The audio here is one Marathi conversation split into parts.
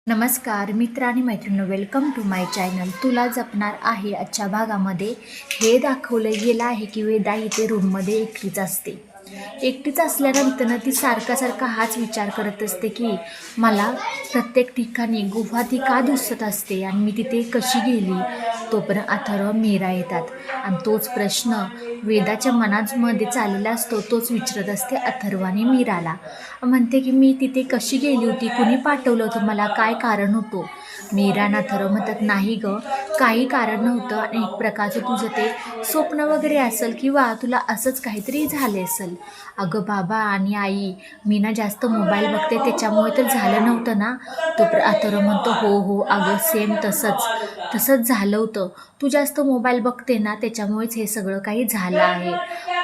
नमस्कार मित्र आणि मैत्रिणी, वेलकम टू माय चॅनल. तुला जपणार आहे आजच्या भागामध्ये हे दाखवलं गेलं आहे की वेदा इथे रूममध्ये एकटीच असते. एकटीच असल्यानंतर ती सारखा हाच विचार करत असते की मला प्रत्येक ठिकाणी गुहा ती का दिसत असते आणि मी तिथे कशी गेली. तोपर्यंत अथर्व मीरा येतात आणि तोच प्रश्न वेदाच्या मनामध्ये चाललेला असतो. तोच विचारत असते अथर्वाने मीराला. म्हणते की मी तिथे कशी गेली होती, कुणी पाठवलं होतं मला, काय कारण होतं. मीरा आणि अथर्व म्हणतात नाही ग, काही कारण नव्हतं आणि एक प्रकारचं तुझं ते स्वप्न वगैरे असेल किंवा तुला असंच काहीतरी झाले असेल. अगं बाबा आणि आई, मी ना जास्त मोबाईल बघते त्याच्यामुळे तर झालं नव्हतं ना. तो अथर्व म्हणतो हो अगं सेम तसंच झालं होतं. तू जास्त मोबाईल बघते ना त्याच्यामुळेच हे सगळं काही झालं आहे.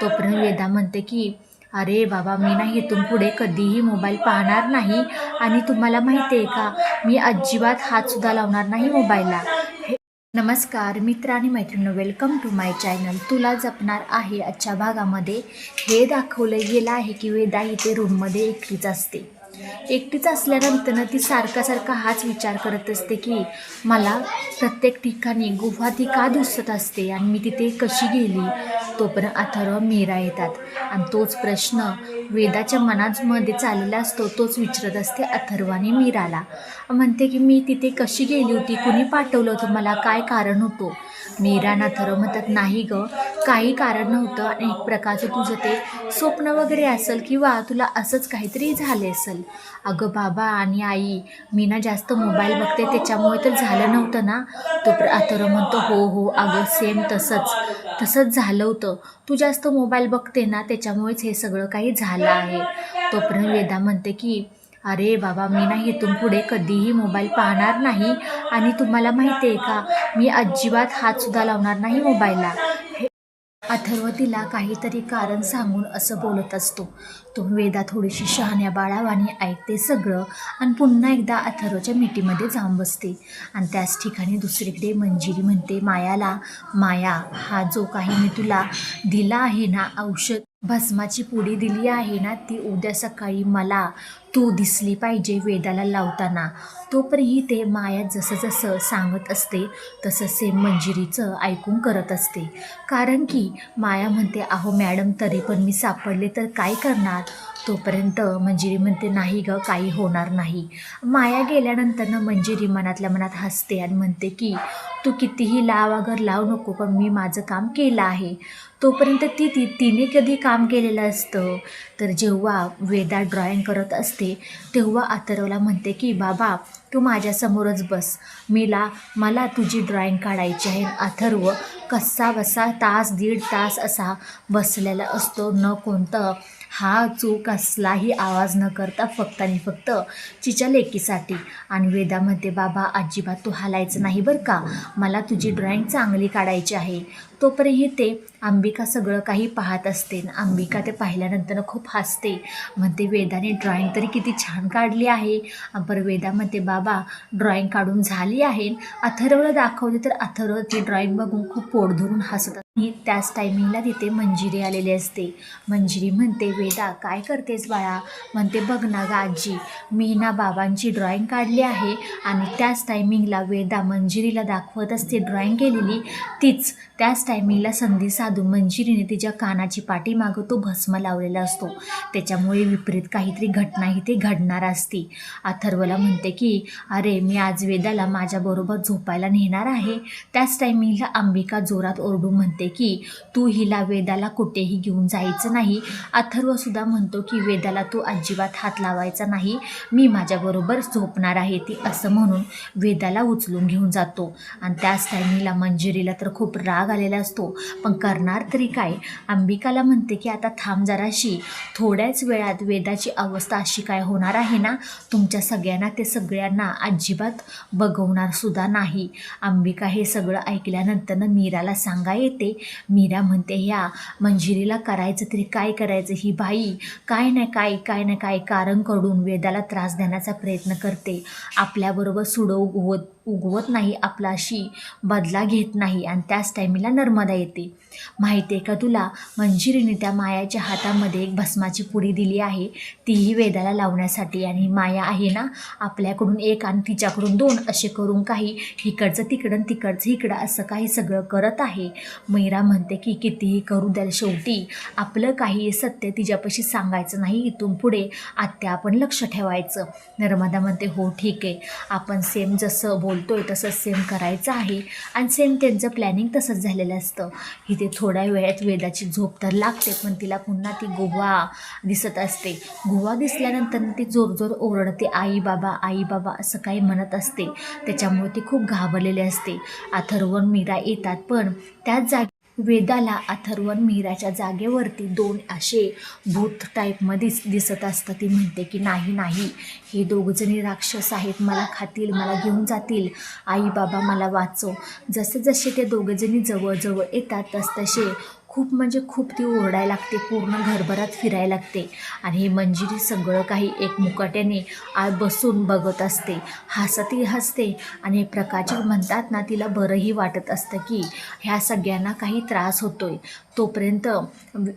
तोपर्यंत वेदा म्हणते की अरे बाबा, मी ना इथून पुढे कधीही मोबाईल पाहणार नाही आणि तुम्हाला माहिती आहे का, मी अजिबात हातसुद्धा लावणार नाही मोबाईलला. नमस्कार मित्र आणि मैत्रिणी, वेलकम टू माय चॅनल. तुला जपणार आहे आजच्या भागामध्ये हे दाखवलं गेलं आहे की वेदा इथे रूममध्ये एकटीच असते. एकटीच असल्यानंतर ती सारखा हाच विचार करत असते की मला प्रत्येक ठिकाणी गुहा ती का दिसत असते आणि मी तिथे कशी गेली. तोपर्यंत अथर्व मीरा येतात आणि तोच प्रश्न वेदाच्या मनामध्ये चाललेला असतो. तोच विचारत असते अथर्वाने मीराला. म्हणते की मी तिथे कशी गेली होती, कुणी पाठवलं होतं मला, काय कारण होतं. मीरा आणि अथर्व म्हणतात नाही ग, काही कारण नव्हतं आणि एक प्रकारचं तुझं ते स्वप्न वगैरे असेल किंवा तुला असंच काहीतरी झाले असेल. अगं बाबा आणि आई, मी ना जास्त मोबाईल बघते त्याच्यामुळे तर झालं नव्हतं ना. तो अथर्व म्हणतो हो अगं सेम तसंच झालं होतं. तू जास्त मोबाईल बघते ना त्याच्यामुळेच हे सगळं काही झालं आहे. तोपर्यंत वेदा म्हणते की अरे बाबा, मी ना इथून पुढे कधीही मोबाईल पाहणार नाही आणि तुम्हाला माहिती आहे का, मी अजिबात हातसुद्धा लावणार नाही मोबाईलला. अथर्व तिला काहीतरी कारण सांगून असं बोलत असतो. तो वेदा थोडीशी शहाण्या बाळावानी ऐकते सगळं आणि पुन्हा एकदा अथर्वच्या मिठीमध्ये जाऊन बसते. आणि त्याच ठिकाणी दुसरीकडे मंजिरी म्हणते मायाला, माया, हा जो काही मी तुला दिला आहे ना औषध, भस्माची पुडी दिली आहे ना, ती उद्या सकाळी मला तू दिसली पाहिजे वेदाला लावताना. तोपर्यंत ते माया जसं सांगत असते तसं सेम मंजिरीचं ऐकून करत असते. कारण की माया म्हणते अहो मॅडम, तरी पण मी सापडले तर काय करणार. तोपर्यंत मंजिरी म्हणते नाही ग, काही होणार नाही. माया गेल्यानंतर मंजिरी मनातल्या मनात हसते आणि म्हणते की तू कितीही लाव अगर लावू नको, पण मी माझं काम केलं आहे. तोपर्यंत तिने कधी काम केलेलं असतं तर जेव्हा वेदा ड्रॉइंग करत असते तेव्हा अथर्वला म्हणते की बाबा तू माझ्यासमोरच बस, मला तुझी ड्रॉइंग काढायची आहे. अथर्व कसा बसा दीड तास असा बसलेला असतो, न कोणतं हा चूक कसलाही आवाज न करता फक्त आणि फक्त तिच्या लेकीसाठी. आणि वेदा म्हणते बाबा अजिबात तू हालायचं नाही बरं का, मला तुझी ड्रॉइंग चांगली काढायची आहे. तोपर्यंत ते अंबिका सगळं काही पाहत असते. अंबिका ते पाहिल्यानंतर खूप हसते, म्हणते वेदाने ड्रॉइंग तरी किती छान काढली आहे. पर वेदा म्हणते बाबा ड्रॉइंग काढून झाली आहे. अथर्वला दाखवते तर अथर्व ती ड्रॉइंग बघून खूप पोट धरून हसत. त्याच टायमिंगला तिथे मंजिरी आलेली असते. मंजिरी म्हणते वेदा काय करतेस बाळा. म्हणते बघ ना ग आजी, मी ना बाबांची ड्रॉइंग काढली आहे. आणि त्याच टायमिंगला वेदा मंजिरीला दाखवत असते ड्रॉइंग केलेली तीच. त्याच टायमिंगला संधी साधून मंजिरीने तिच्या कानाची पाठीमागं तो भस्म लावलेला असतो. त्याच्यामुळे विपरीत काहीतरी घटनाही ते घडणार असते. अथर्वला म्हणते की अरे मी आज वेदाला माझ्याबरोबर झोपायला नेणार आहे. त्याच टायमिंगला अंबिका जोरात ओरडून म्हणते की तू हिला वेदाला कुठेही घेऊन जायचं नाही. अथर्वसुद्धा म्हणतो की वेदाला तू अजिबात हात लावायचा नाही, मी माझ्याबरोबर झोपणार आहे ती, असं म्हणून वेदाला उचलून घेऊन जातो. आणि त्याच टायमिंगला मंजिरीला तर खूप राग आलेला असतो, पण करणार तरी काय. अंबिकाला म्हणते की आता थांब जराशी, थोड्याच वेळात वेदाची अवस्था अशी काय होणार आहे ना, तुमच्या सगळ्यांना अजिबात बघवणार सुद्धा नाही. अंबिका हे सगळं ऐकल्यानंतर मीराला सांगा येते मीरा म्हणते ह्या मंजिरीला करायचं तरी काय करायचं, ही बाई काय नाही काय कारण कडून वेदाला त्रास देण्याचा प्रयत्न करते, आपल्याबरोबर सुडो उगवत नाही, आपलाशी बदला घेत नाही. आणि त्याच टायमीला नर्मदा येते. माहिती आहे का तुला, मंजिरीने त्या मायाच्या हातामध्ये एक भस्माची पुडी दिली आहे, तीही वेदाला लावण्यासाठी. आणि माया आहे ना, आपल्याकडून एक आणि तिच्याकडून दोन असे करून काही इकडचं तिकडं तिकडचं इकडं असं काही सगळं करत आहे. मीरा म्हणते की कितीही करू द्याल, शेवटी आपलं काही सत्य तिच्यापाशी सांगायचं नाही, इथून पुढे आत्या आपण लक्ष ठेवायचं. नर्मदा म्हणते हो ठीक आहे, आपण सेम जसं बोलतोय तसं सेम करायचं आहे. आणि सेम त्यांचं प्लॅनिंग तसंच झालेलं असतं. इथे थोड्या वेळात वेदाची झोप तर लागते, पण तिला पुन्हा ती गुहा दिसत असते. गुहा दिसल्यानंतर ती जोरजोर ओरडते, आई बाबा असं काही म्हणत असते. त्याच्यामुळे ती खूप घाबरलेली असते. अथर्वण मीरा येतात, पण त्याच जागी वेदाला अथर्वण मीराच्या जागेवरती दोन असे भूत टाईपमध्येच दिसत असतं. ती म्हणते की नाही, हे दोघजणी राक्षस आहेत, मला खातील, मला घेऊन जातील, आई बाबा मला वाचव. जसे ते दोघजणी जवळ येतात तसे खूप ती ओरडायला लागते, पूर्ण घरभरात फिरायला लागते. आणि ही मंजिरी सगळं काही एक मुकाट्याने बसून बघत असते, हसते. आणि एक प्रकारची म्हणतात ना, तिला बरंही वाटत असतं की ह्या सगळ्यांना काही त्रास होतोय. तोपर्यंत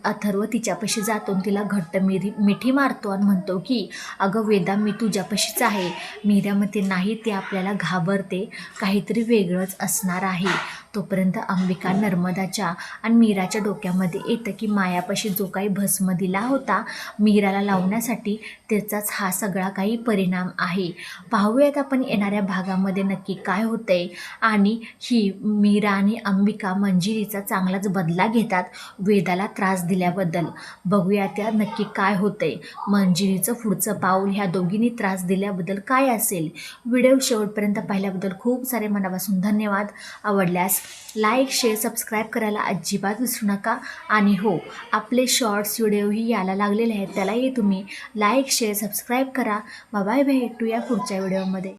अथर्व तिच्यापाशी जातो, तिला घट्ट मिठी मारतो आणि म्हणतो की अगं वेदा, मी तुझ्यापाशीच आहे. मीरा म्हणते नाही, ते आपल्याला घाबरते, काहीतरी वेगळंच असणार आहे. तोपर्यंत अंबिका नर्मदाच्या आणि मीराच्या डोक्यामध्ये येतं की मायापाशी जो काही भस्म दिला होता मीराला लावण्यासाठी, त्याचाच हा सगळा काही परिणाम आहे. पाहूयात आपण येणाऱ्या भागामध्ये नक्की काय होतंय. आणि ही मीरा आणि अंबिका मंजिरीचा चांगलाच बदला घेतात वेदाला त्रास दिल्याबद्दल. बघूया त्या नक्की काय होतंय, मंजिरीचं पुढचं पाऊल ह्या दोघींनी त्रास दिल्याबद्दल काय असेल. व्हिडिओ शेवटपर्यंत पाहिल्याबद्दल खूप सारे मनापासून धन्यवाद. आवडल्यास लाईक शेअर सबस्क्राईब करायला अजिबात विसरू नका. आणि हो, आपले शॉर्ट्स व्हिडिओही यायला लागलेले आहेत, त्यालाही तुम्ही लाईक शेअर सबस्क्राईब करा. बाय भेटूया पुढच्या व्हिडिओमध्ये.